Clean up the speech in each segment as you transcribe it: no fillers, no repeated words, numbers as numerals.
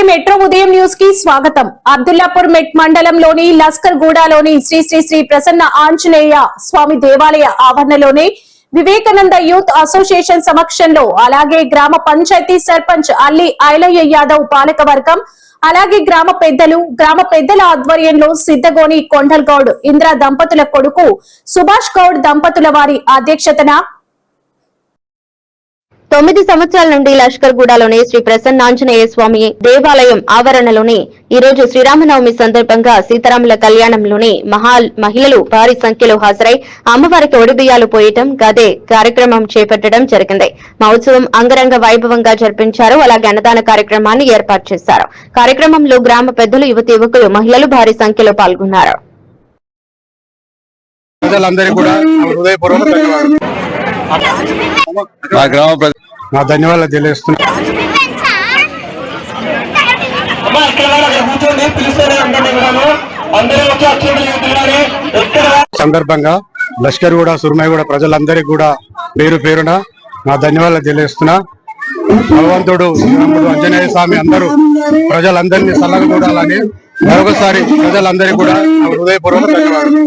Metro ఉదయం news కి స్వాగతం. అబ్దుల్లాపూర్ మెట్ మండలంలోని లస్కర్ గూడలోని శ్రీ శ్రీ శ్రీ ప్రసన్న ఆంజనేయ స్వామి దేవాలయ ఆవరణలోని వివేకానంద యూత్ అసోసియేషన్ సమక్షంలో అలాగే గ్రామ పంచాయతీ సర్పంచ్ అల్లి ఐలయ్య యాదవ్ పాలక వర్గం అలాగే గ్రామ పెద్దల ఆధ్వర్యంలో సిద్ధగోని కొండల్ గౌడ్ ఇంద్ర దంపతుల కొడుకు సుభాష్ గౌడ్ దంపతుల వారి అధ్యక్షతన 9 సంవత్సరాల నుండి లష్కర్ గూడలోని శ్రీ ప్రసన్నాంజనేయ స్వామి దేవాలయం ఆవరణలోని ఈ రోజు శ్రీరామనవమి సందర్భంగా సీతారాముల కళ్యాణంలోని మహిళలు భారీ సంఖ్యలో హాజరై అమ్మవారికి ఒడిబియ్యాలు పోయటం గదే కార్యక్రమం చేపట్టడం జరిగింది. మహోత్సవం అంగరంగ వైభవంగా జరిపించారు. అలాగే అన్నదాన కార్యక్రమాన్ని ఏర్పాటు చేశారు. కార్యక్రమంలో గ్రామ పెద్దలు, యువతి యువకులు, మహిళలు భారీ సంఖ్యలో పాల్గొన్నారు. నా ధన్యవాదాలు తెలియజేస్తున్నా. సందర్భంగా లష్కర్ కూడా సుర్మయ్య కూడా ప్రజలందరికీ కూడా పేరు పేరున నా ధన్యవాదాలు తెలియజేస్తున్నా. భగవంతుడు ఆంజనేయ స్వామి అందరూ ప్రజలందరినీ చల్లగా చూడాలని మరొకసారి ప్రజలందరికీ కూడా హృదయపూర్వక ధన్యవాదాలు.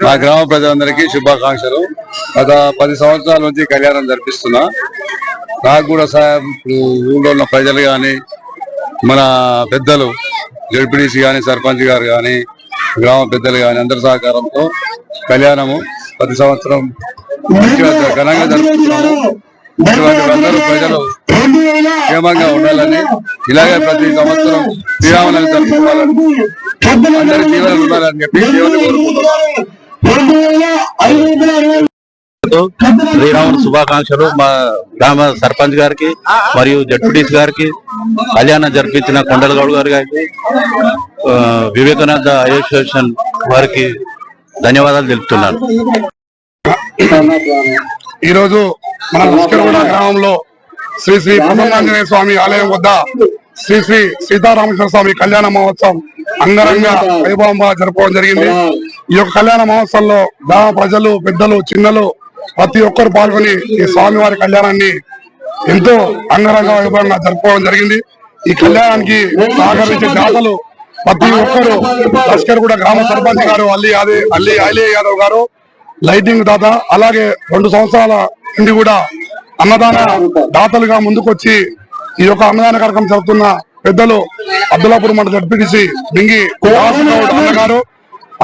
మా గ్రామ ప్రజలందరికీ శుభాకాంక్షలు. గత 10 సంవత్సరాల నుంచి కళ్యాణం జరిపిస్తున్నా. నాకు కూడా ఊళ్ళో ఉన్న ప్రజలు కానీ, మన పెద్దలు జడ్పీటీసీ కానీ, సర్పంచ్ గారు కానీ, గ్రామ పెద్దలు కానీ అందరి సహకారంతో కళ్యాణము ప్రతి సంవత్సరం ఘనంగా జరుపుతున్నాము. ఇటువంటి అందరూ ప్రజలు క్షేమంగా ఉండాలని, ఇలాగే ప్రతి సంవత్సరం శ్రీరామనవమి జరుపుకోవాలని, అందరి జీవనం ఉండాలని చెప్పి దేవుని కోరుకుంటున్నాను. శ్రీరాముని శుభాకాంక్షలు. మా గ్రామ సర్పంచ్ గారికి మరియు జడ్పీటీసీ గారికి, కళ్యాణం జరిపించిన కొండల గౌడ్ గారికి, వివేకానంద అసోసియేషన్ వారికి ధన్యవాదాలు తెలుపుతున్నాను. ఈరోజు మన లష్కర్గూడ గ్రామంలో శ్రీ శ్రీ ప్రసన్నాంజనేయ స్వామి ఆలయం వద్ద శ్రీ శ్రీ సీతారామేశ్వర స్వామి కళ్యాణ మహోత్సవం అంగరంగ వైభవంగా జరుపుకోవడం జరిగింది. ఈ యొక్క కళ్యాణ మహోత్సవంలో గ్రామ ప్రజలు, పెద్దలు, చిన్నలు ప్రతి ఒక్కరు పాల్గొని ఈ స్వామివారి కళ్యాణాన్ని ఎంతో అంగరంగ వైభవంగా జరుపుకోవడం జరిగింది. ఈ కళ్యాణానికి సహకరించే దాతలు ప్రతి ఒక్కరు లష్కర్గూడ గ్రామ సర్పంచ్ గారు అల్లి ఐలయ్య యాదవ్ గారు, లైటింగ్ దాత, అలాగే 2 సంవత్సరాల నుండి కూడా అన్నదాన దాతలుగా ముందుకొచ్చి ఈ యొక్క అన్నదాన కార్యక్రమం జరుగుతున్న పెద్దలు అబ్దుల్లాపూర్ మండల జడ్పీటీసీ బింగి గౌడ్ అన్న గారు,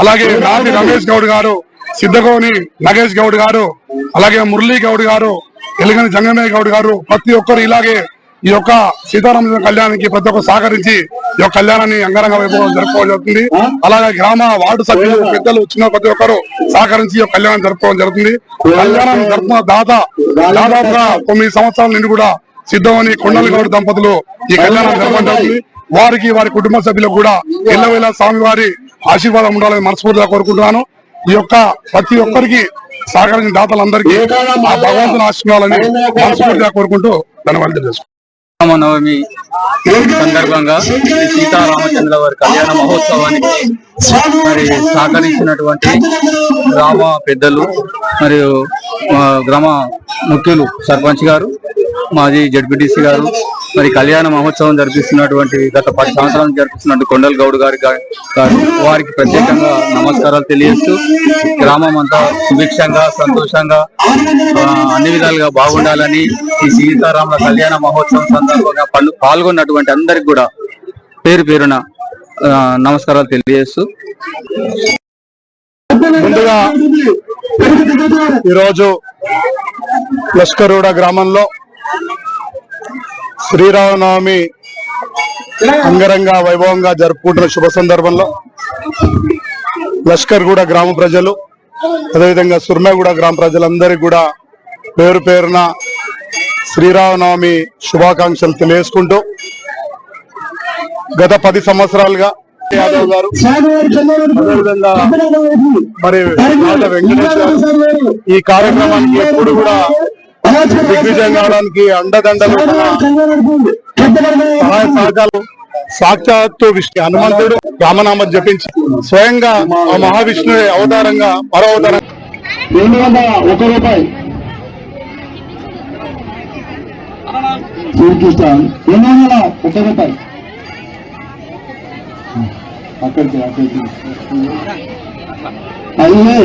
అలాగే నాటి రమేష్ గౌడ్ గారు, సిద్ధగోని నగేష్ గౌడ్ గారు, అలాగే మురళీ గౌడ్ గారు, ఎలుగని జంగమయ్య గౌడ్ గారు, ప్రతి ఒక్కరు ఇలాగే ఈ యొక్క సీతారామ కళ్యాణానికి ప్రతి ఒక్కరు సహకరించి ఈ యొక్క కళ్యాణాన్ని అంగరంగ వైభవం జరుపుకోవడం జరుగుతుంది. అలాగే గ్రామ వార్డు సభ్యులు, పెద్దలు, చిన్న ప్రతి ఒక్కరు సహకరించి ఈ యొక్క కళ్యాణం జరుపుకోవడం జరుగుతుంది. కళ్యాణం జరుపుతున్న దాదాపుగా 9 సంవత్సరాల నుండి కూడా సిద్ధమని కొండల గౌడ్ దంపతులు ఈ కళ్యాణం జరపడం జరుగుతుంది. వారికి, వారి కుటుంబ సభ్యులకు కూడా ఎల్లవేళ స్వామివారి ఆశీర్వాదం ఉండాలని మనస్ఫూర్తిగా కోరుకుంటున్నాను. ఈ యొక్క ప్రతి ఒక్కరికి సహకరించిన దాతలందరికీ ఆ భగవంతుని ఆశీర్వాదాలని మనస్ఫూర్తిగా కోరుకుంటూ ధన్యవాదాలు తెలుసుకుంటాను. నవమి సందర్భంగా సీతారామచంద్ర వారి కళ్యాణ మహోత్సవానికి మరి సహకరించినటువంటి గ్రామ పెద్దలు మరియు గ్రామ ముఖ్యులు, సర్పంచ్ గారు, మాజీ జడ్పీటీసీ గారు, మరి కళ్యాణ మహోత్సవం జరిపిస్తున్నటువంటి గత 10 సంవత్సరాలు జరిపిస్తున్నటువంటి కొండల్ గౌడ్ గారు వారికి ప్రత్యేకంగా నమస్కారాలు తెలియజేస్తూ గ్రామం అంతా సుభిక్షంగా, సంతోషంగా, అన్ని విధాలుగా బాగుండాలని ఈ సీతారాముల కళ్యాణ మహోత్సవం సందర్భంగా పాల్గొన్నటువంటి అందరికి కూడా పేరు పేరున నమస్కారాలు తెలియజేస్తూ, ముందుగా ఈరోజు లష్కర్గూడ గ్రామంలో శ్రీరామనవమి అంగరంగ వైభవంగా జరుపుకుంటున్న శుభ సందర్భంలో లష్కర్గూడ గ్రామ ప్రజలు, అదేవిధంగా సుర్మయ్యగూడ గ్రామ ప్రజలందరికీ కూడా పేరు పేరున శ్రీరామనవమి శుభాకాంక్షలు తెలియజేసుకుంటూ, గత 10 సంవత్సరాలుగా యాదవ్ గారు, అదేవిధంగా మరి వెంకటేష్ గారు ఈ కార్యక్రమానికి ఎప్పుడు కూడా దిగ్విజయం కావడానికి అండదండలు సహాయ సహకారాలు సాక్షాత్తు విష్ణు హనుమంతుడు రామనామం జపించి స్వయంగా ఆ మహావిష్ణువు అవతారంగా మరో అవతారం 201 రూపాయలు శ్రీకృష్ణ 200 రూపాయలు అక్కడికి అదే